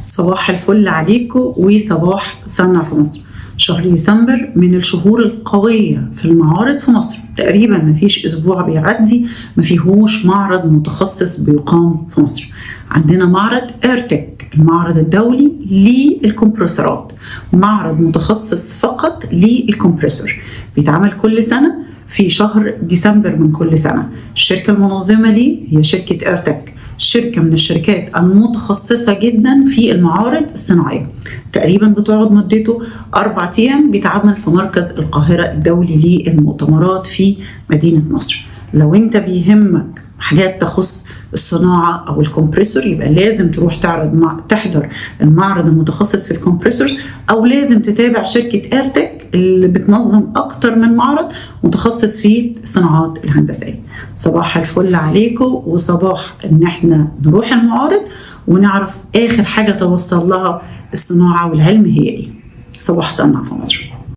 صباح الفل عليكم وصباح صنع في مصر. شهر ديسمبر من الشهور القوية في المعارض في مصر، تقريبا ما فيش أسبوع بيعدي ما فيهوش معرض متخصص بيقام في مصر. عندنا معرض ايرتك، المعرض الدولي للكمبرسورات، معرض متخصص فقط للكمبرسور، بيتعمل كل سنة في شهر ديسمبر من كل سنة. الشركة المنظمة ليه هي شركة ايرتك، شركة من الشركات المتخصصة جدا في المعارض الصناعية. تقريبا بتقعد مدته 4 أيام، بيتعمل في مركز القاهرة الدولي للمؤتمرات في مدينة نصر. لو انت بيهمك حاجات تخص الصناعة أو الكمبريسور يبقى لازم تروح تحضر المعرض المتخصص في الكمبريسور، أو لازم تتابع شركة ايرتك اللي بتنظم أكتر من معرض متخصص في الصناعات الهندسية. صباح الفل عليكم، وصباح إن احنا نروح المعارض ونعرف آخر حاجة توصل لها الصناعة والعلم هي إيه. صباح صنع في مصر.